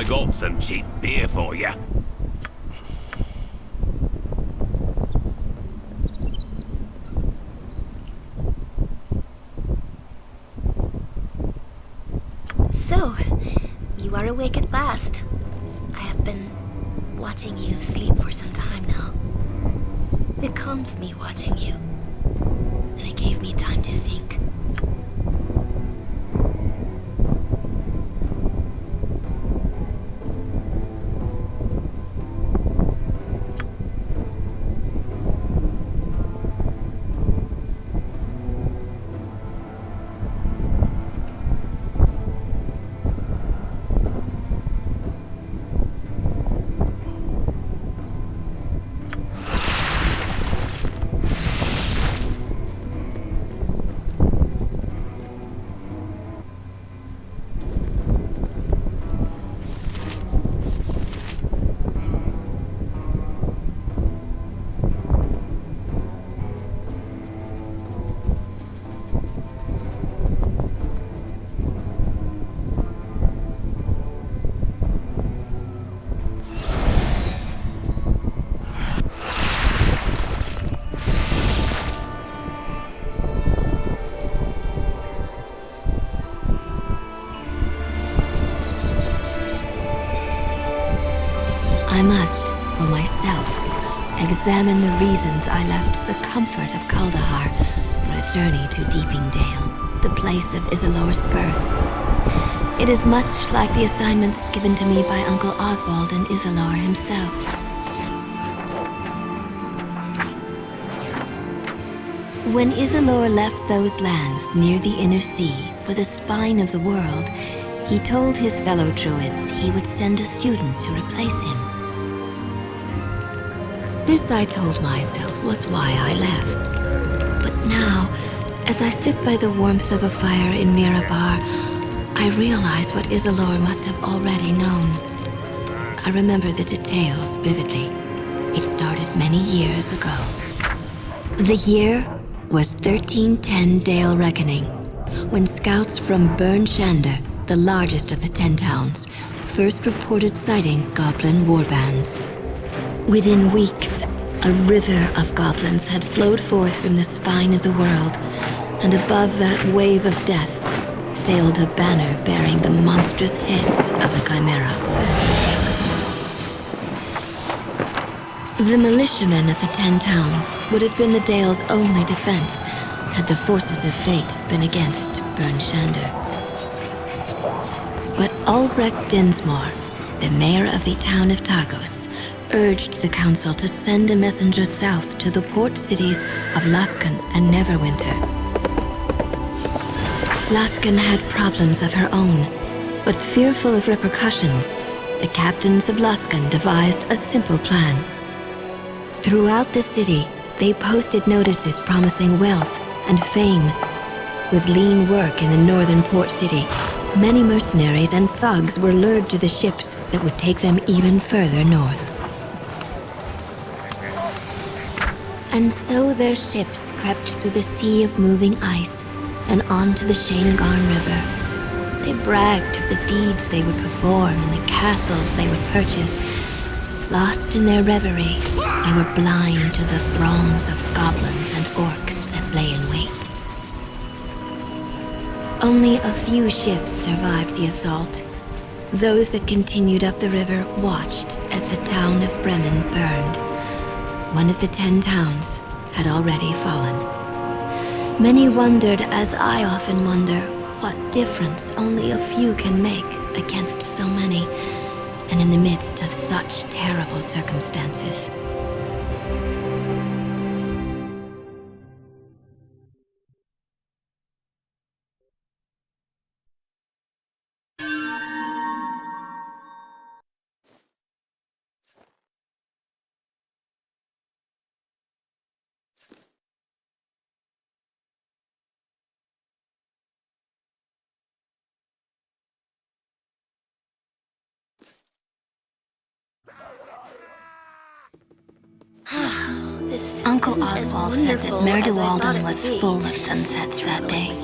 got some cheap beer for you. So, you are awake at last. I have been watching you sleep for some time now. It calms me watching you, and it gave me time to think. I must, for myself, examine the reasons I left the comfort of Kuldahar for a journey to Deepingdale, the place of Isilor's birth. It is much like the assignments given to me by Uncle Oswald and Isilor himself. When Isilor left those lands near the Inner Sea for the spine of the world, he told his fellow Druids he would send a student to replace him. This, I told myself, was why I left. But now, as I sit by the warmth of a fire in Mirabar, I realize what Isilor must have already known. I remember the details vividly. It started many years ago. The year was 1310 Dale Reckoning, when scouts from Burn Shander, the largest of the 10 towns, first reported sighting goblin warbands. Within weeks, a river of goblins had flowed forth from the spine of the world, and above that wave of death sailed a banner bearing the monstrous heads of the Chimera. The militiamen of the 10 towns would have been the Dale's only defense had the forces of fate been against Burn Shander. But Ulrich Dinsmore, the mayor of the town of Targos, urged the council to send a messenger south to the port cities of Luskan and Neverwinter. Luskan had problems of her own, but fearful of repercussions, the captains of Luskan devised a simple plan. Throughout the city, they posted notices promising wealth and fame. With lean work in the northern port city, many mercenaries and thugs were lured to the ships that would take them even further north. And so their ships crept through the sea of moving ice and onto the Shanegarn River. They bragged of the deeds they would perform and the castles they would purchase. Lost in their reverie, they were blind to the throngs of goblins and orcs that lay in wait. Only a few ships survived the assault. Those that continued up the river watched as the town of Bremen burned. One of the 10 towns had already fallen. Many wondered, as I often wonder, what difference only a few can make against so many, and in the midst of such terrible circumstances. Uncle Oswald said that Merdualden was full of sunsets that day.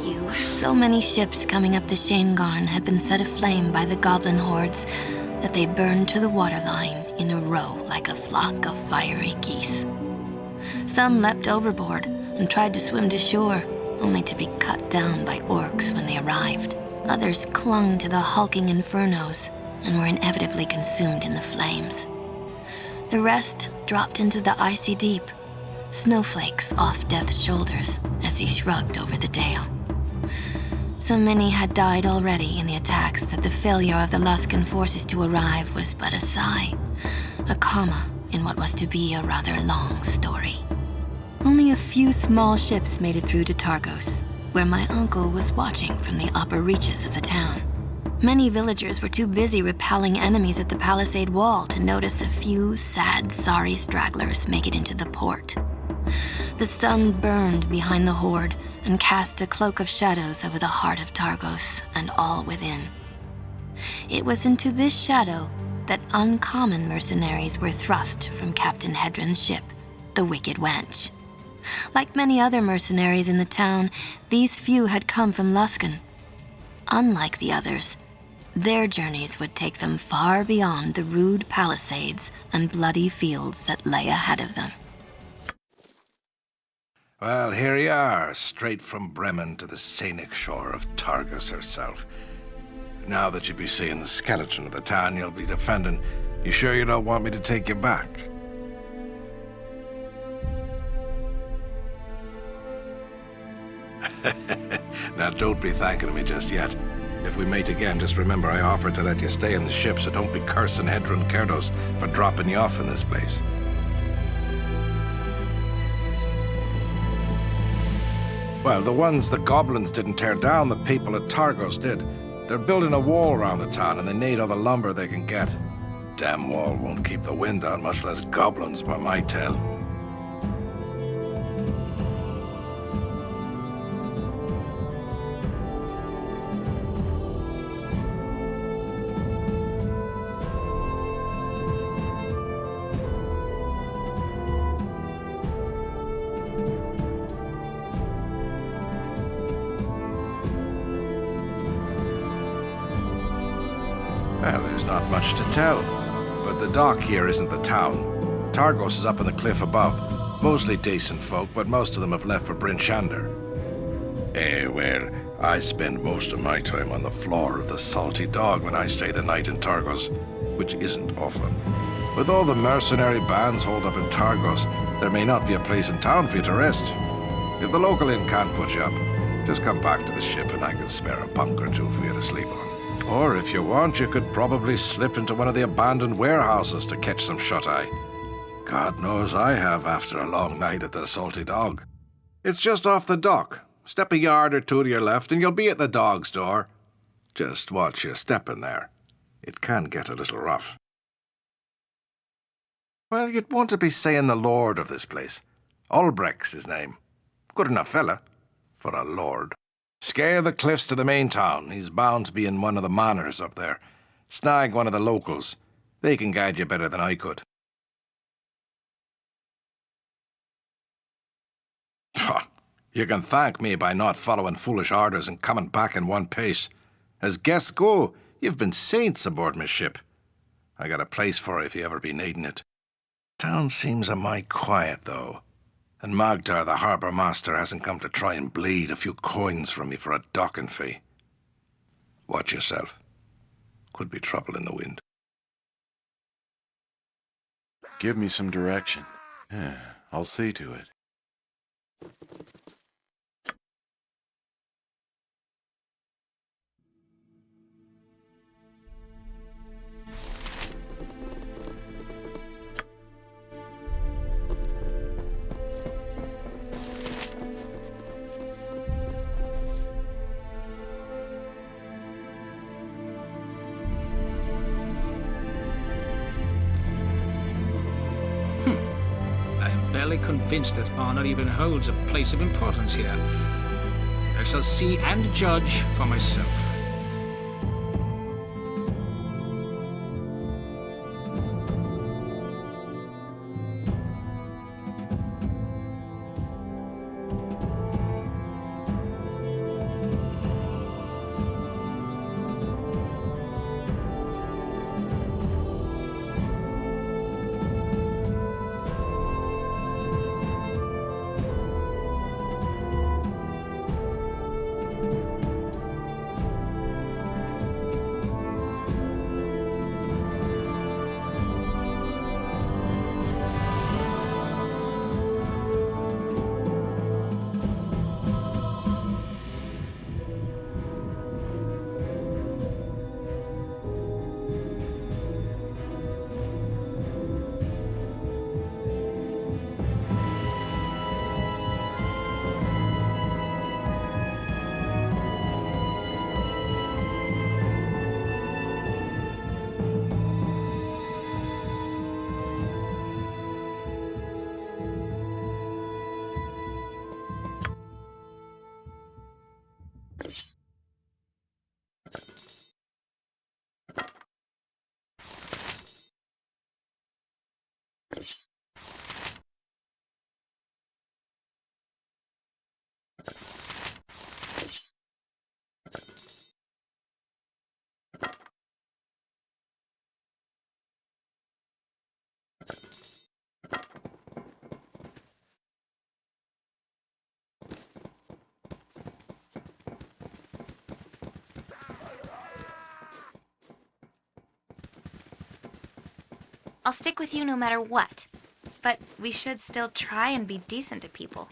So many ships coming up the Shanegarn had been set aflame by the goblin hordes that they burned to the waterline in a row like a flock of fiery geese. Some leapt overboard and tried to swim to shore, only to be cut down by orcs when they arrived. Others clung to the hulking infernos and were inevitably consumed in the flames. The rest dropped into the icy deep, snowflakes off Death's shoulders as he shrugged over the dale. So many had died already in the attacks that the failure of the Luskan forces to arrive was but a sigh, a comma in what was to be a rather long story. Only a few small ships made it through to Targos, where my uncle was watching from the upper reaches of the town. Many villagers were too busy repelling enemies at the palisade wall to notice a few sad, sorry stragglers make it into the port. The sun burned behind the horde and cast a cloak of shadows over the heart of Targos and all within. It was into this shadow that uncommon mercenaries were thrust from Captain Hedron's ship, the Wicked Wench. Like many other mercenaries in the town, these few had come from Luskan. Unlike the others, their journeys would take them far beyond the rude palisades and bloody fields that lay ahead of them. Well, here you are, straight from Bremen to the scenic shore of Targus herself. Now that you'll be seeing the skeleton of the town you'll be defending, you sure you don't want me to take you back? Now, don't be thanking me just yet. If we meet again, just remember I offered to let you stay in the ship, so don't be cursing Hedron Kerdos for dropping you off in this place. Well, the ones the Goblins didn't tear down, the people at Targos did. They're building a wall around the town, and they need all the lumber they can get. Damn wall won't keep the wind out, much less Goblins, by my tell. Well, there's not much to tell, but the dock here isn't the town. Targos is up on the cliff above. Mostly decent folk, but most of them have left for Bryn Shander. Well, I spend most of my time on the floor of the Salty Dog when I stay the night in Targos, which isn't often. With all the mercenary bands holed up in Targos, there may not be a place in town for you to rest. If the local inn can't put you up, just come back to the ship and I can spare a bunk or two for you to sleep on. Or if you want, you could probably slip into one of the abandoned warehouses to catch some shut-eye. God knows I have after a long night at the Salty Dog. It's just off the dock. Step a yard or two to your left and you'll be at the dog's door. Just watch your step in there. It can get a little rough. Well, you'd want to be saying the lord of this place. Ulbrecht's his name. Good enough fella for a lord. Scale the cliffs to the main town. He's bound to be in one of the manors up there. Snag one of the locals. They can guide you better than I could. You can thank me by not following foolish orders and coming back in one piece. As guests go, you've been saints aboard my ship. I got a place for you if you ever be needing it. Town seems a mite quiet, though. And Magdar, the harbour master, hasn't come to try and bleed a few coins from me for a docking fee. Watch yourself. Could be trouble in the wind. Give me some direction. Yeah, I'll see to it. Barely convinced that honor even holds a place of importance here. I shall see and judge for myself. I'll stick with you no matter what. But we should still try and be decent to people.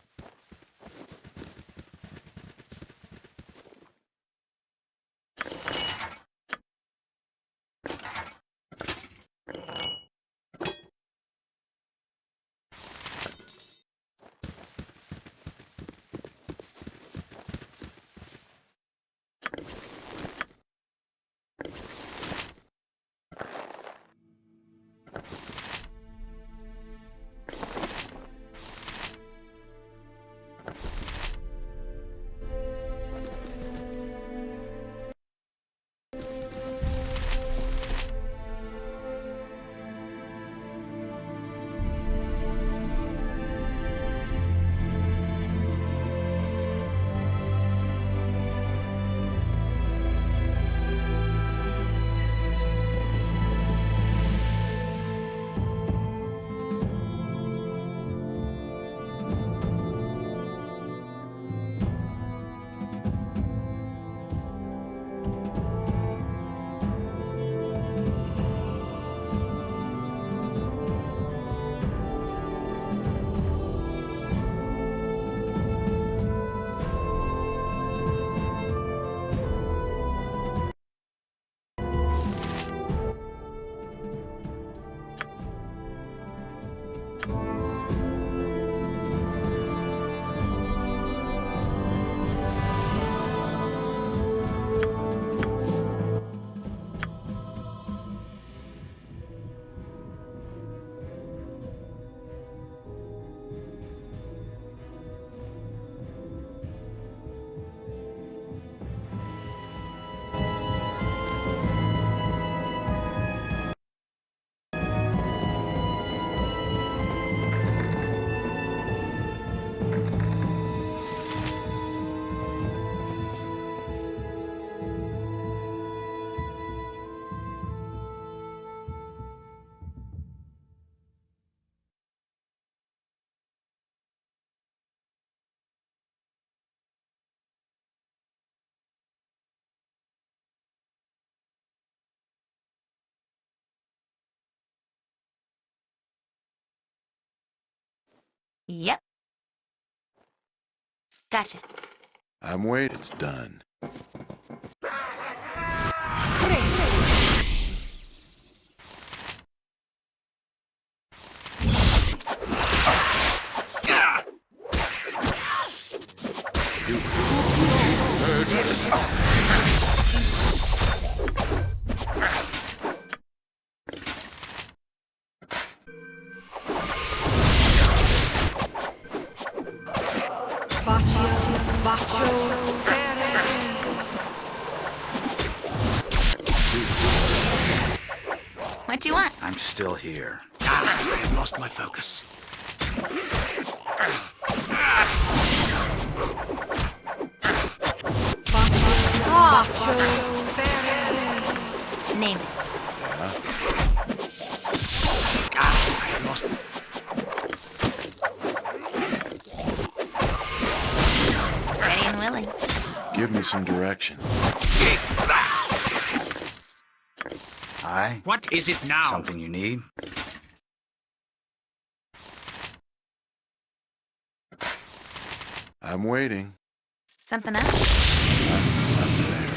Yep. Gotcha. I'm waiting. It's done. What do you want? I'm still here. I have lost my focus. Name it. I have lost. Ready and willing. Give me some direction. Take that. Aye? What is it now? Something you need? I'm waiting. Something else? I'm there.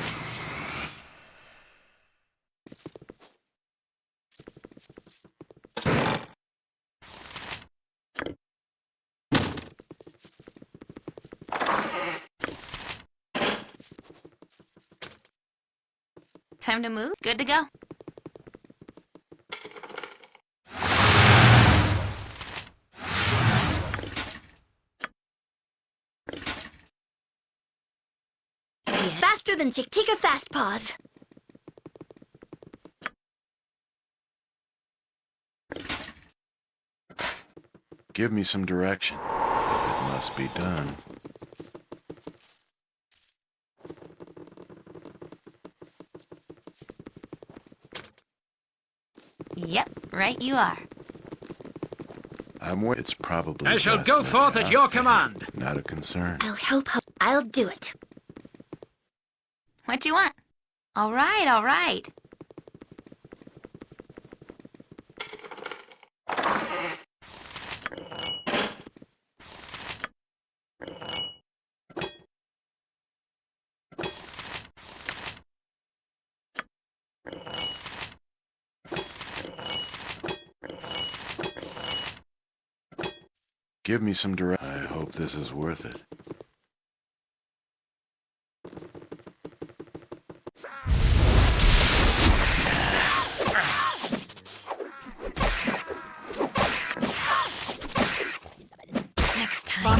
Time to move? Good to go. Faster than Chick. Take a fast pause. Give me some direction. It must be done. Yep, right you are. I'm where it's probably I shall best go left forth at out your there. command. Not a concern. I'll help. I'll do it. What do you want? All right, all right. Give me some direction. I hope this is worth it. Next time.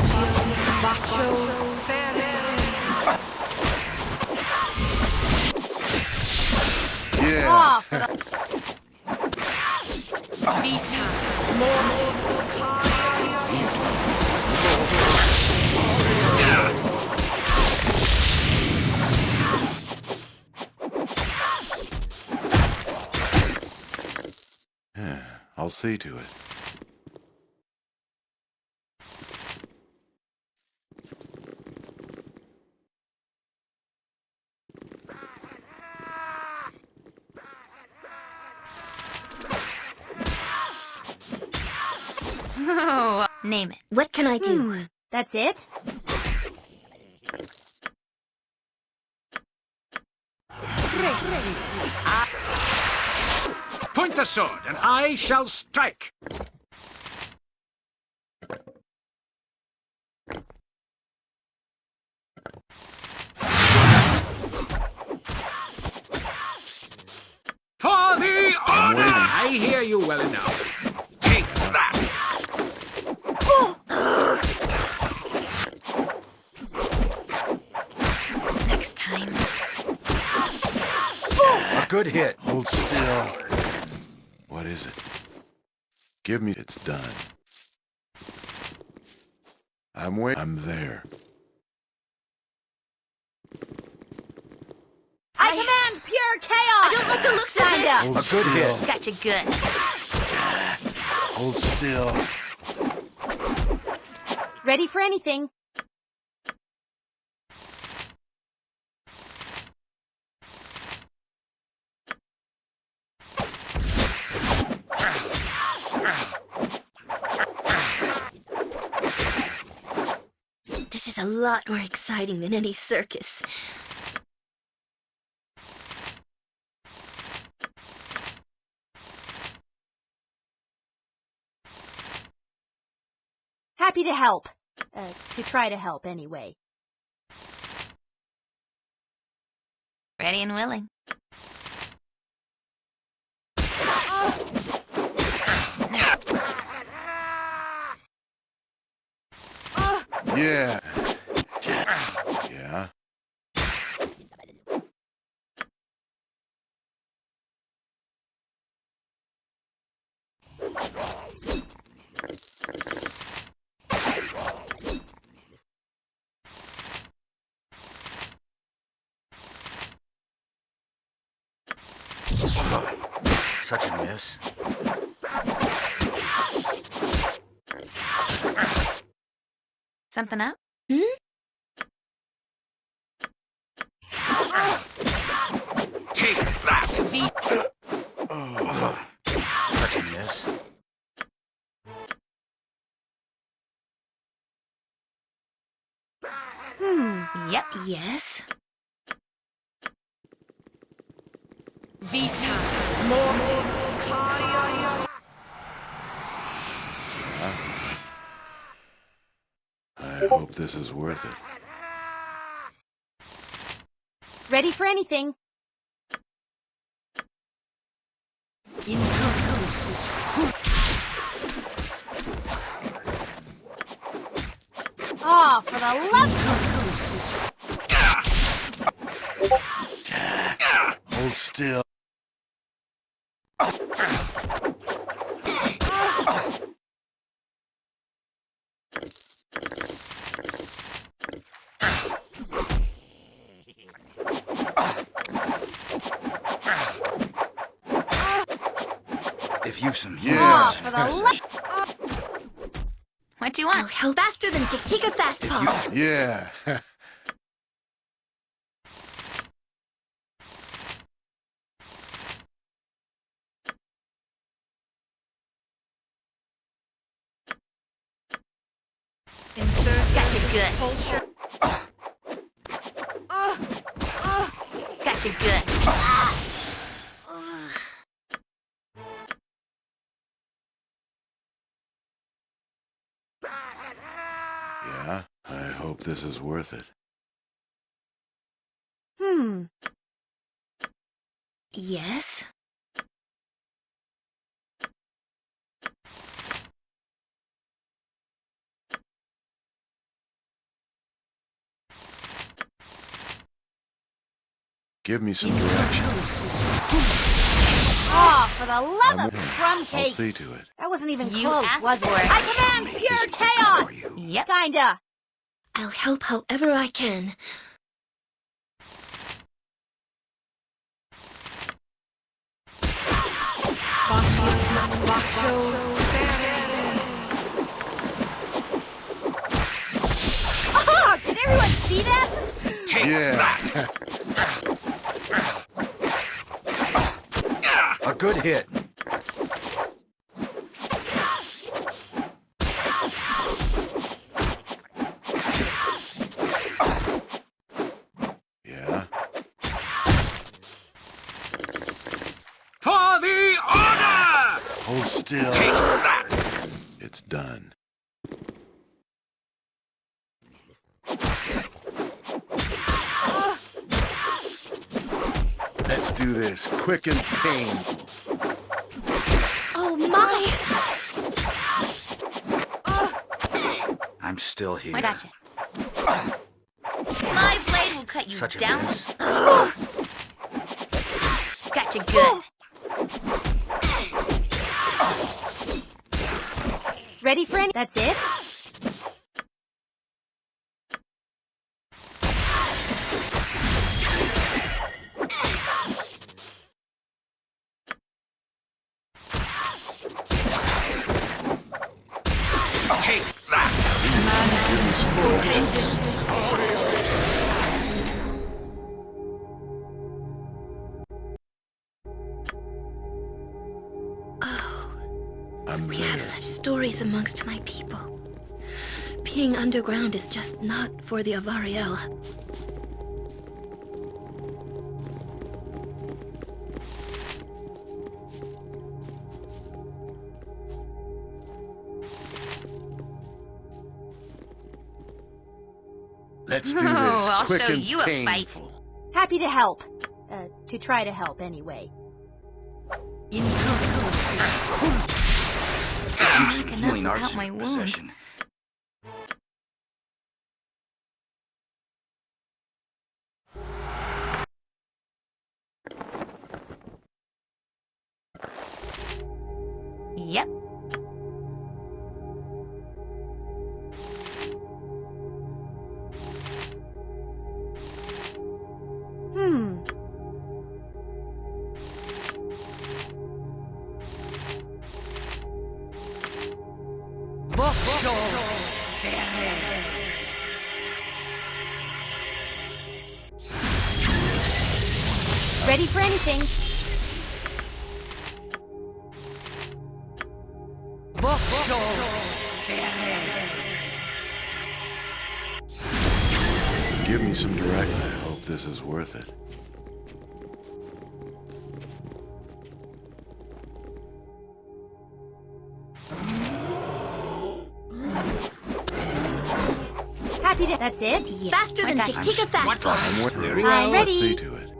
Yeah! Yeah, I'll see to it. Oh, name it. What can I do? That's it? Point the sword, and I shall strike. For the honor! I hear you well enough. Take that! Next time. A good hit. Hold still. What is it? Give me... It's done. I'm waiting. I'm there. I command pure chaos! I don't like the looks of this. Hold A good still. hit. Gotcha good. Hold still. Ready for anything. This is a lot more exciting than any circus. Happy to help. To try to help, anyway. Ready and willing. Yeah. Yeah. Such a miss. Something up? Take that! Such a miss. Yep. Yes? I hope this is worth it. Ready for anything. Oh, for the love Hold still. you some Ah, years. for the What do you want? I'll help faster than Chick-Tika Fast Paws. Yeah. Gotcha good. Gotcha good. Yeah, I hope this is worth it. Yes? Give me some direction. Ah, for the love of I'll crumb cake. see to it. That wasn't even You close, asked was it? for it. I command pure chaos! Yep. Kinda. I'll help however I can. Oh, did everyone see that? Yeah. A good hit. Yeah. For the order! Hold still. Take that! It's done. Let's do this quick and painful. Oh my! I'm still here. I gotcha. My blade will cut you Such a down. miss. Gotcha good. Ready for any? That's it? Take that! I'm We there. have such stories amongst my people. Being underground is just not for the Avariel. Let's do this Oh, I'll quick show and you a fight. painful. Happy to help. To try to help anyway. I Some can healing help arts my in wounds. possession. Yep. Ready for anything. Give me some direction. I hope this is worth it. Happy to. That's it? Faster than gotcha. Chick-Tika Fast Paws. Very I'm well. ready. See to it.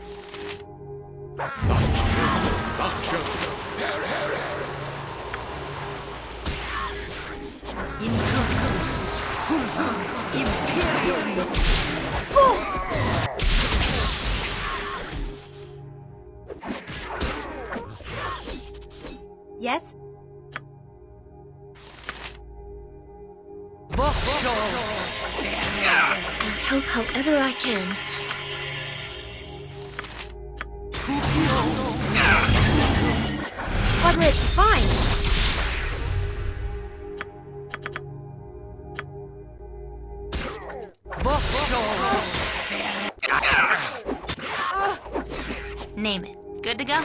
Yes? I'll help however I can. Grit, fine. Name it. Good to go?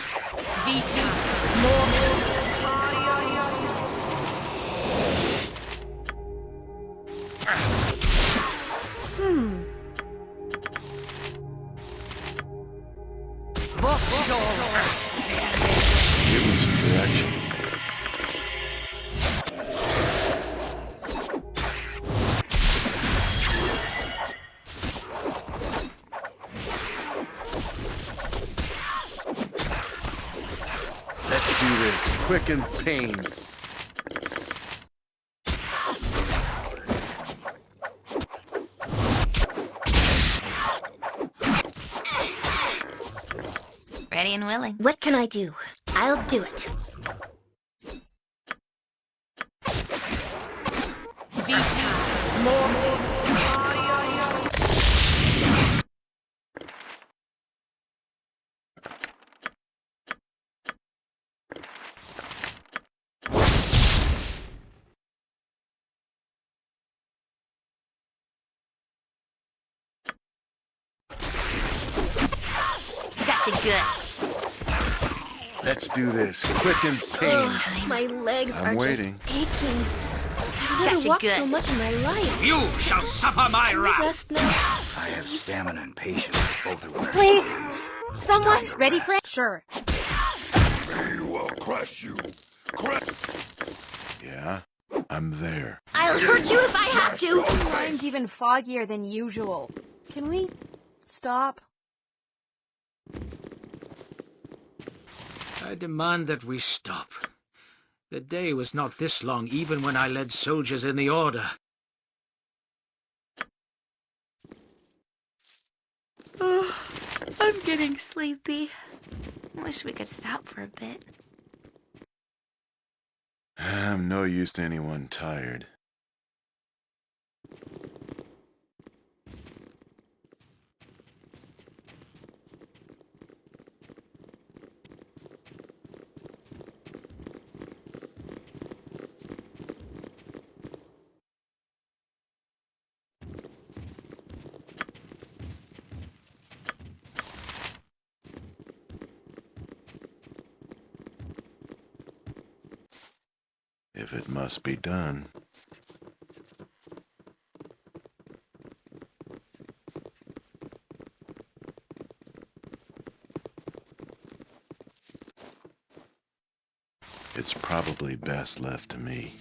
Give me some direction. Let's do this quick and pain. Ready and willing. What can I do? I'll do it. Gotcha good. Let's do this quick and pain. My legs I'm are waiting. just aching. I've never Gotcha walked good. so much in my life. You shall suffer my Can we wrath. rest now? I have stamina and patience. Both are worth. Please. Someone ready for it? Sure. We will crush you. Crush. Yeah, I'm there. I'll hurt you if I have to. Mine's even foggier than usual. Can we stop? I demand that we stop. The day was not this long, even when I led soldiers in the Order. Oh, I'm getting sleepy. Wish we could stop for a bit. I'm no use to anyone tired. If it must be done. It's probably best left to me.